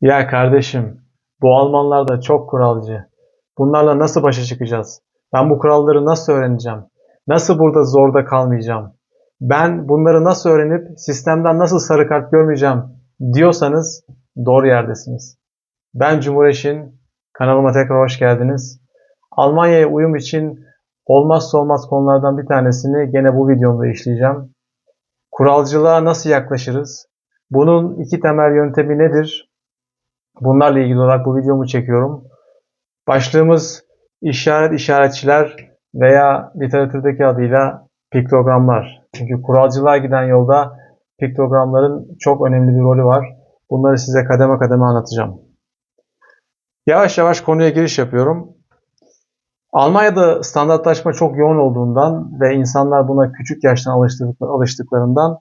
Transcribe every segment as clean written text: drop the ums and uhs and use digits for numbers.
Ya kardeşim, bu Almanlar da çok kuralcı. Bunlarla nasıl başa çıkacağız? Ben bu kuralları nasıl öğreneceğim? Nasıl burada zorda kalmayacağım? Ben bunları nasıl öğrenip sistemden nasıl sarı kart görmeyeceğim diyorsanız doğru yerdesiniz. Ben Cumhur Eşin, kanalıma tekrar hoş geldiniz. Almanya'ya uyum için olmazsa olmaz konulardan bir tanesini gene bu videomda işleyeceğim. Kuralcılığa nasıl yaklaşırız? Bunun iki temel yöntemi nedir? Bunlarla ilgili olarak bu videomu çekiyorum. Başlığımız işaretçiler veya literatürdeki adıyla piktogramlar. Çünkü kuralcılığa giden yolda piktogramların çok önemli bir rolü var. Bunları size kademe kademe anlatacağım. Yavaş yavaş konuya giriş yapıyorum. Almanya'da standartlaşma çok yoğun olduğundan ve insanlar buna küçük yaştan alıştıklarından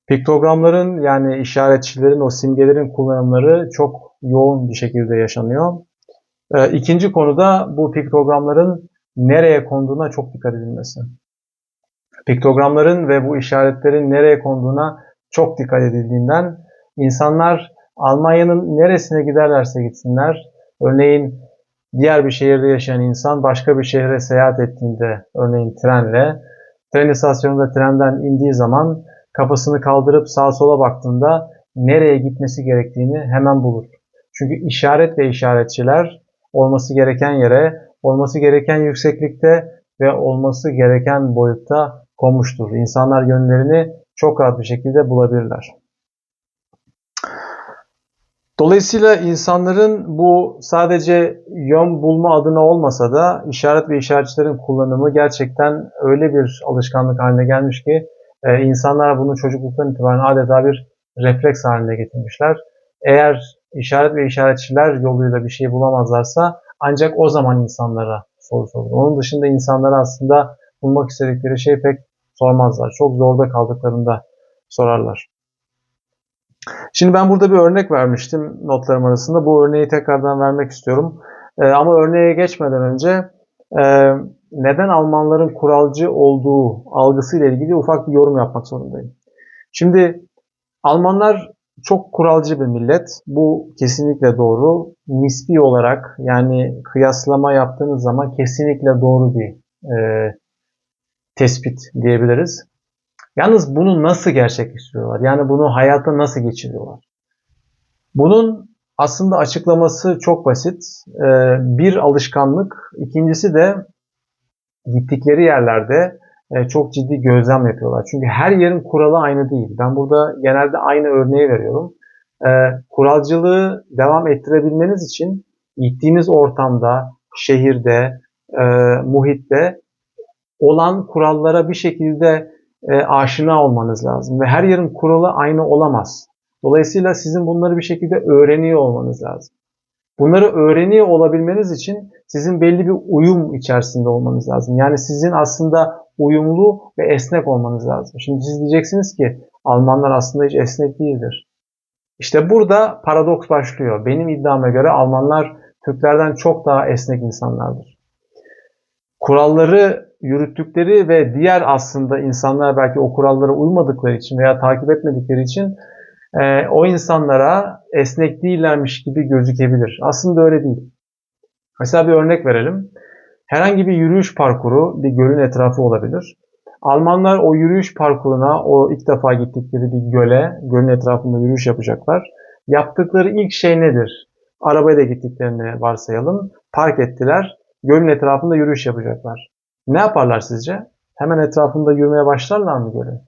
piktogramların yani işaretçilerin o simgelerin kullanımları çok yoğun bir şekilde yaşanıyor. İkinci konu da bu piktogramların nereye konduğuna çok dikkat edilmesi. Piktogramların ve bu işaretlerin nereye konduğuna çok dikkat edildiğinden insanlar Almanya'nın neresine giderlerse gitsinler, örneğin diğer bir şehirde yaşayan insan başka bir şehre seyahat ettiğinde, örneğin trenle, tren istasyonunda trenden indiği zaman kafasını kaldırıp sağa sola baktığında nereye gitmesi gerektiğini hemen bulur. Çünkü işaret ve işaretçiler olması gereken yere, olması gereken yükseklikte ve olması gereken boyutta konmuştur. İnsanlar yönlerini çok rahat bir şekilde bulabilirler. Dolayısıyla insanların bu sadece yön bulma adına olmasa da işaret ve işaretçilerin kullanımı gerçekten öyle bir alışkanlık haline gelmiş ki insanlar bunu çocukluktan itibaren adeta bir refleks haline getirmişler. Eğer işaret ve işaretçiler yoluyla bir şey bulamazlarsa ancak o zaman insanlara soru sorulur. Onun dışında insanlara aslında bulmak istedikleri şey pek sormazlar. Çok zorda kaldıklarında sorarlar. Şimdi ben burada bir örnek vermiştim notlarım arasında. Bu örneği tekrardan vermek istiyorum. Ama örneğe geçmeden önce e, neden Almanların kuralcı olduğu algısıyla ilgili ufak bir yorum yapmak zorundayım. Şimdi Almanlar çok kuralcı bir millet. Bu kesinlikle doğru. Nispi olarak yani kıyaslama yaptığınız zaman kesinlikle doğru bir tespit diyebiliriz. Yalnız bunu nasıl gerçekleştiriyorlar? Yani bunu hayata nasıl geçiriyorlar? Bunun aslında açıklaması çok basit. Bir alışkanlık, ikincisi de gittikleri yerlerde çok ciddi gözlem yapıyorlar. Çünkü her yerin kuralı aynı değil. Ben burada genelde aynı örneği veriyorum. Kuralcılığı devam ettirebilmeniz için gittiğiniz ortamda, şehirde, muhitte olan kurallara bir şekilde aşina olmanız lazım. Ve her yerin kuralı aynı olamaz. Dolayısıyla sizin bunları bir şekilde öğreniyor olmanız lazım. Bunları öğreniyor olabilmeniz için sizin belli bir uyum içerisinde olmanız lazım. Yani sizin aslında uyumlu ve esnek olmanız lazım. Şimdi siz diyeceksiniz ki Almanlar aslında hiç esnek değildir. İşte burada paradoks başlıyor. Benim iddiama göre Almanlar Türklerden çok daha esnek insanlardır. Kuralları yürüttükleri ve diğer aslında insanlar belki o kurallara uymadıkları için veya takip etmedikleri için o insanlara esnek değillermiş gibi gözükebilir. Aslında öyle değil. Mesela bir örnek verelim. Herhangi bir yürüyüş parkuru bir gölün etrafı olabilir. Almanlar o yürüyüş parkuruna, o ilk defa gittikleri bir gölün etrafında yürüyüş yapacaklar. Yaptıkları ilk şey nedir? Arabayla gittiklerini varsayalım. Park ettiler. Gölün etrafında yürüyüş yapacaklar. Ne yaparlar sizce? Hemen etrafında yürümeye başlarlar mı gölün?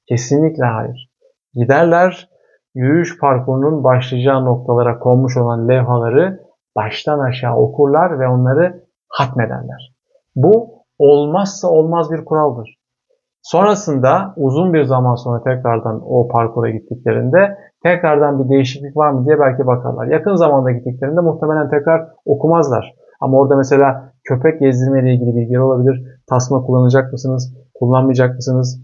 Kesinlikle hayır. Giderler, yürüyüş parkurunun başlayacağı noktalara konmuş olan levhaları baştan aşağı okurlar ve onları hatmederler. Bu olmazsa olmaz bir kuraldır. Sonrasında uzun bir zaman sonra tekrardan o parkura gittiklerinde tekrardan bir değişiklik var mı diye belki bakarlar. Yakın zamanda gittiklerinde muhtemelen tekrar okumazlar. Ama orada mesela köpek gezdirme ile ilgili bilgiler olabilir. Tasma kullanacak mısınız? Kullanmayacak mısınız?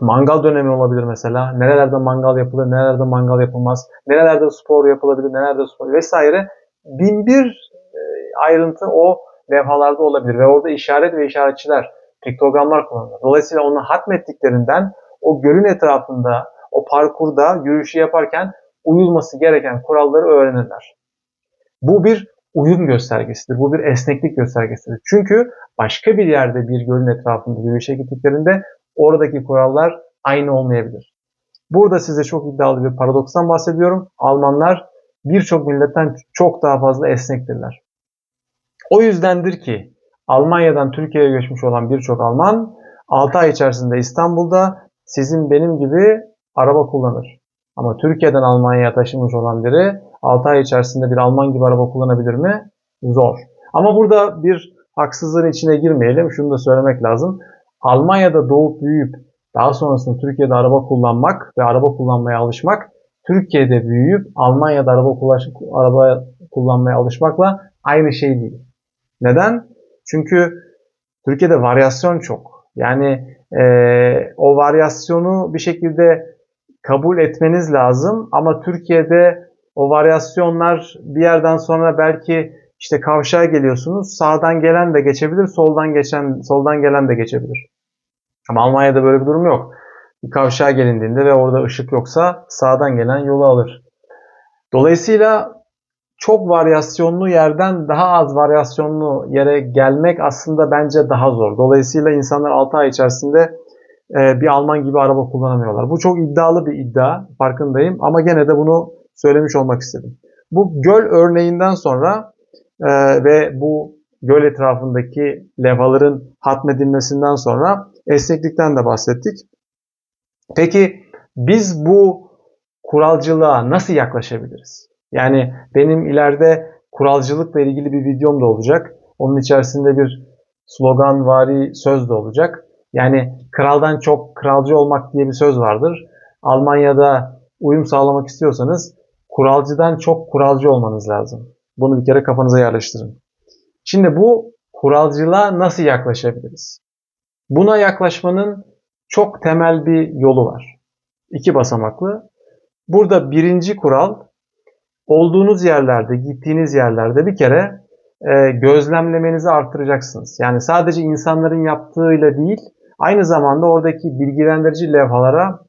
Mangal dönemi olabilir mesela. Nerelerde mangal yapılır, nerelerde mangal yapılmaz. Nerelerde spor yapılabilir, nerelerde spor vesaire. Bin bir ayrıntı o levhalarda olabilir. Ve orada işaret ve işaretçiler, piktogramlar kullanılır. Dolayısıyla onu hatmettiklerinden o gölün etrafında, o parkurda yürüyüşü yaparken uyulması gereken kuralları öğrenirler. Bu bir uyum göstergesidir. Bu bir esneklik göstergesidir. Çünkü başka bir yerde bir gölün etrafında yürüyüşe gittiklerinde oradaki kurallar aynı olmayabilir. Burada size çok iddialı bir paradokstan bahsediyorum. Almanlar birçok milletten çok daha fazla esnektirler. O yüzdendir ki Almanya'dan Türkiye'ye göçmüş olan birçok Alman 6 ay içerisinde İstanbul'da sizin benim gibi araba kullanır. Ama Türkiye'den Almanya'ya taşınmış olan biri 6 ay içerisinde bir Alman gibi araba kullanabilir mi? Zor. Ama burada bir haksızlığın içine girmeyelim. Şunu da söylemek lazım. Almanya'da doğup büyüyüp daha sonrasında Türkiye'de araba kullanmak ve araba kullanmaya alışmak, Türkiye'de büyüyüp Almanya'da araba kullanmaya alışmakla aynı şey değil. Neden? Çünkü Türkiye'de varyasyon çok. Yani o varyasyonu bir şekilde kabul etmeniz lazım. Ama Türkiye'de o varyasyonlar bir yerden sonra belki işte kavşağa geliyorsunuz. Sağdan gelen de geçebilir, soldan gelen de geçebilir. Ama Almanya'da böyle bir durum yok. Bir kavşağa gelindiğinde ve orada ışık yoksa sağdan gelen yolu alır. Dolayısıyla çok varyasyonlu yerden daha az varyasyonlu yere gelmek aslında bence daha zor. Dolayısıyla insanlar 6 ay içerisinde bir Alman gibi araba kullanamıyorlar. Bu çok iddialı bir iddia, farkındayım ama gene de bunu söylemiş olmak istedim. Bu göl örneğinden sonra ve bu göl etrafındaki levhaların hatmedilmesinden sonra esneklikten de bahsettik. Peki biz bu kuralcılığa nasıl yaklaşabiliriz? Yani benim ileride kuralcılıkla ilgili bir videom da olacak. Onun içerisinde bir sloganvari söz de olacak. Yani kraldan çok kralcı olmak diye bir söz vardır. Almanya'da uyum sağlamak istiyorsanız kuralcıdan çok kuralcı olmanız lazım. Bunu bir kere kafanıza yerleştirin. Şimdi bu kuralcılığa nasıl yaklaşabiliriz? Buna yaklaşmanın çok temel bir yolu var. 2 basamaklı. Burada birinci kural, olduğunuz yerlerde, gittiğiniz yerlerde bir kere gözlemlemenizi artıracaksınız. Yani sadece insanların yaptığıyla değil, aynı zamanda oradaki bilgilendirici levhalara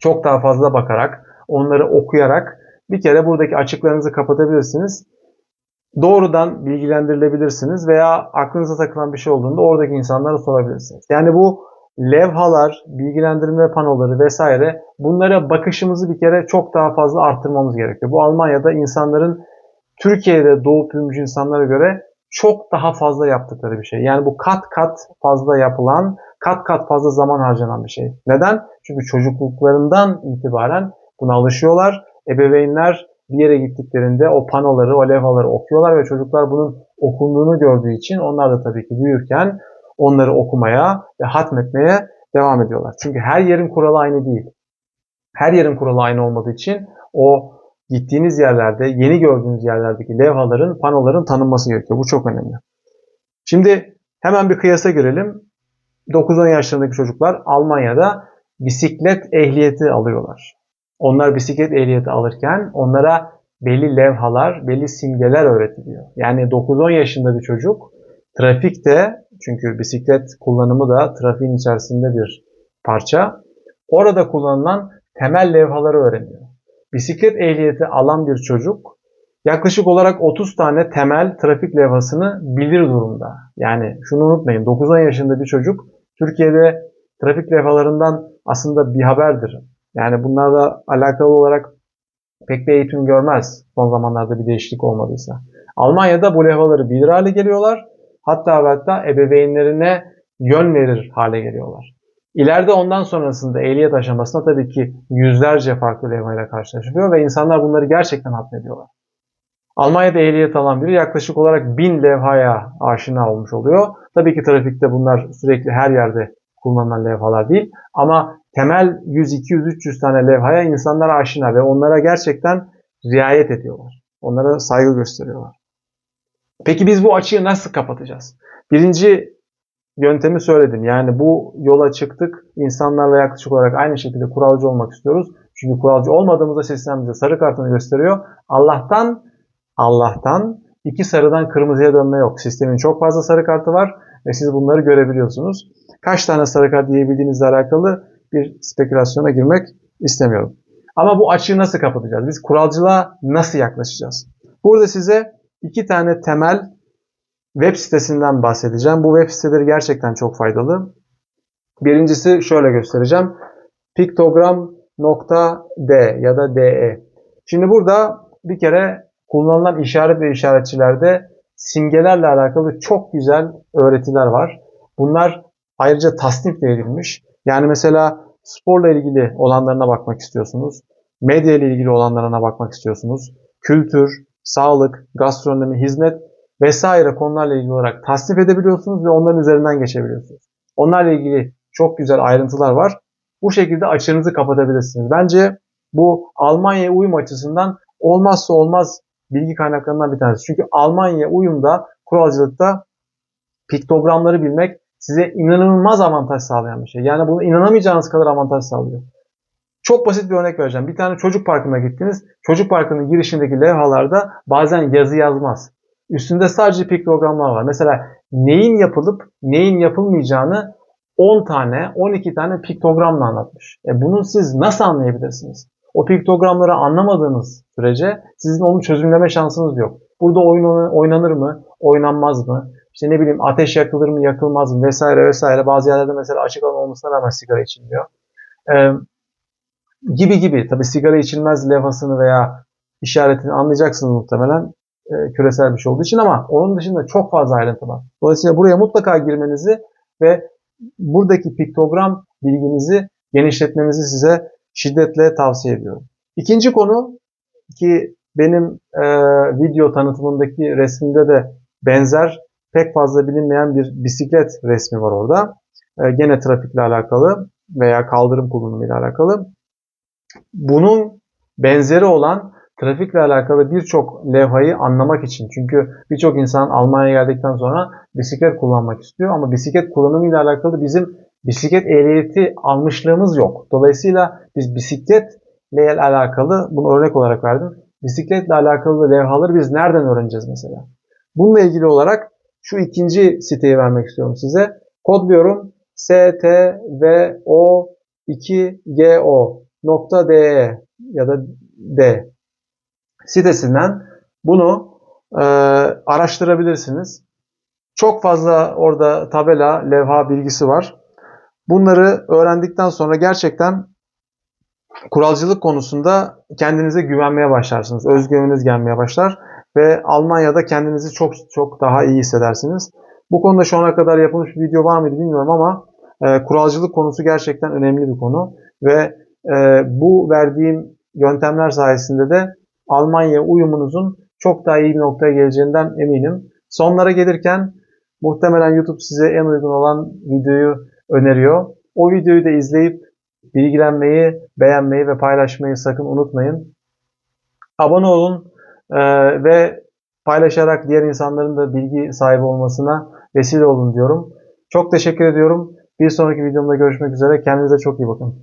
çok daha fazla bakarak, onları okuyarak bir kere buradaki açıklarınızı kapatabilirsiniz. Doğrudan bilgilendirilebilirsiniz veya aklınıza takılan bir şey olduğunda oradaki insanlara sorabilirsiniz. Yani bu levhalar, bilgilendirme panoları vesaire, bunlara bakışımızı bir kere çok daha fazla arttırmamız gerekiyor. Bu Almanya'da insanların Türkiye'de doğup büyümüş insanlara göre çok daha fazla yaptıkları bir şey. Yani bu kat kat fazla yapılan, kat kat fazla zaman harcanan bir şey. Neden? Çünkü çocukluklarından itibaren buna alışıyorlar. Ebeveynler bir yere gittiklerinde o panoları, o levhaları okuyorlar ve çocuklar bunun okunduğunu gördüğü için onlar da tabii ki büyürken onları okumaya ve hatmetmeye devam ediyorlar. Çünkü her yerin kuralı aynı değil. Her yerin kuralı aynı olmadığı için o gittiğiniz yerlerde, yeni gördüğünüz yerlerdeki levhaların, panoların tanınması gerekiyor. Bu çok önemli. Şimdi hemen bir kıyasa girelim. 9-10 yaşlarındaki çocuklar Almanya'da bisiklet ehliyeti alıyorlar. Onlar bisiklet ehliyeti alırken onlara belli levhalar, belli simgeler öğretiliyor. Yani 9-10 yaşında bir çocuk trafikte, çünkü bisiklet kullanımı da trafiğin içerisinde bir parça, orada kullanılan temel levhaları öğreniyor. Bisiklet ehliyeti alan bir çocuk yaklaşık olarak 30 tane temel trafik levhasını bilir durumda. Yani şunu unutmayın, 9-10 yaşında bir çocuk Türkiye'de trafik levhalarından aslında bir haberdir. Yani bunlarla alakalı olarak pek bir eğitim görmez son zamanlarda bir değişiklik olmadıysa. Almanya'da bu levhaları bilir hale geliyorlar. Hatta ebeveynlerine yön verir hale geliyorlar. İleride ondan sonrasında ehliyet aşamasında tabii ki yüzlerce farklı levhayla karşılaşılıyor ve insanlar bunları gerçekten hatmediyorlar. Almanya'da ehliyet alan biri yaklaşık olarak 1000 levhaya aşina olmuş oluyor. Tabii ki trafikte bunlar sürekli her yerde kullanılan levhalar değil. Ama temel 100, 200, 300 tane levhaya insanlar aşina ve onlara gerçekten riayet ediyorlar. Onlara saygı gösteriyorlar. Peki biz bu açığı nasıl kapatacağız? Birinci yöntemi söyledim. Yani bu yola çıktık. İnsanlarla yaklaşık olarak aynı şekilde kuralcı olmak istiyoruz. Çünkü kuralcı olmadığımızda sistem bize sarı kartını gösteriyor. Allah'tan 2 sarıdan kırmızıya dönme yok. Sistemin çok fazla sarı kartı var ve siz bunları görebiliyorsunuz. Kaç tane sarı kart diyebildiğinizle alakalı bir spekülasyona girmek istemiyorum. Ama bu açığı nasıl kapatacağız? Biz kuralcılığa nasıl yaklaşacağız? Burada size 2 tane temel web sitesinden bahsedeceğim. Bu web siteleri gerçekten çok faydalı. Birincisi şöyle göstereceğim. Piktogram.d ya da de. Şimdi burada bir kere kullanılan işaret ve işaretçilerde simgelerle alakalı çok güzel öğretiler var. Bunlar ayrıca tasnif de edilmiş. Yani mesela sporla ilgili olanlarına bakmak istiyorsunuz. Medya ile ilgili olanlarına bakmak istiyorsunuz. Kültür, sağlık, gastronomi, hizmet vesaire konularla ilgili olarak tasnif edebiliyorsunuz ve onların üzerinden geçebiliyorsunuz. Onlarla ilgili çok güzel ayrıntılar var. Bu şekilde açığınızı kapatabilirsiniz. Bence bu Almanya'ya uyum açısından olmazsa olmaz bilgi kaynaklarından bir tanesi. Çünkü Almanya uyumda, kuralcılıkta piktogramları bilmek size inanılmaz avantaj sağlayan bir şey. Yani bunu inanamayacağınız kadar avantaj sağlıyor. Çok basit bir örnek vereceğim. Bir tane çocuk parkına gittiniz. Çocuk parkının girişindeki levhalarda bazen yazı yazmaz. Üstünde sadece piktogramlar var. Mesela neyin yapılıp neyin yapılmayacağını 10 tane, 12 tane piktogramla anlatmış. Bunu siz nasıl anlayabilirsiniz? O piktogramları anlamadığınız sürece sizin onu çözümleme şansınız yok. Burada oyun oynanır mı, oynanmaz mı? İşte ne bileyim ateş yakılır mı, yakılmaz mı vesaire vesaire. Bazı yerlerde mesela açık alan olmasına rağmen sigara içilmiyor. Gibi. Tabii sigara içilmez levhasını veya işaretini anlayacaksınız muhtemelen küresel bir şey olduğu için ama onun dışında çok fazla ayrıntı var. Dolayısıyla buraya mutlaka girmenizi ve buradaki piktogram bilginizi genişletmenizi size şiddetle tavsiye ediyorum. İkinci konu ki benim video tanıtımındaki resminde de benzer pek fazla bilinmeyen bir bisiklet resmi var orada. Gene trafikle alakalı veya kaldırım kullanımıyla alakalı. Bunun benzeri olan trafikle alakalı birçok levhayı anlamak için. Çünkü birçok insan Almanya'ya geldikten sonra bisiklet kullanmak istiyor ama bisiklet kullanımıyla alakalı bizim bisiklet ehliyeti almışlığımız yok. Dolayısıyla biz bisikletle alakalı, bunu örnek olarak verdim. Bisikletle alakalı levhaları biz nereden öğreneceğiz mesela? Bununla ilgili olarak şu ikinci siteyi vermek istiyorum size. Kodluyorum. stvo2go.de ya da d sitesinden bunu araştırabilirsiniz. Çok fazla orada tabela, levha bilgisi var. Bunları öğrendikten sonra gerçekten kuralcılık konusunda kendinize güvenmeye başlarsınız. Özgüveniniz gelmeye başlar ve Almanya'da kendinizi çok çok daha iyi hissedersiniz. Bu konuda şu ana kadar yapılmış bir video var mıydı bilmiyorum ama kuralcılık konusu gerçekten önemli bir konu ve bu verdiğim yöntemler sayesinde de Almanya uyumunuzun çok daha iyi bir noktaya geleceğinden eminim. Sonlara gelirken muhtemelen YouTube size en uygun olan videoyu öneriyor. O videoyu da izleyip bilgilenmeyi, beğenmeyi ve paylaşmayı sakın unutmayın. Abone olun ve paylaşarak diğer insanların da bilgi sahibi olmasına vesile olun diyorum. Çok teşekkür ediyorum. Bir sonraki videomda görüşmek üzere. Kendinize çok iyi bakın.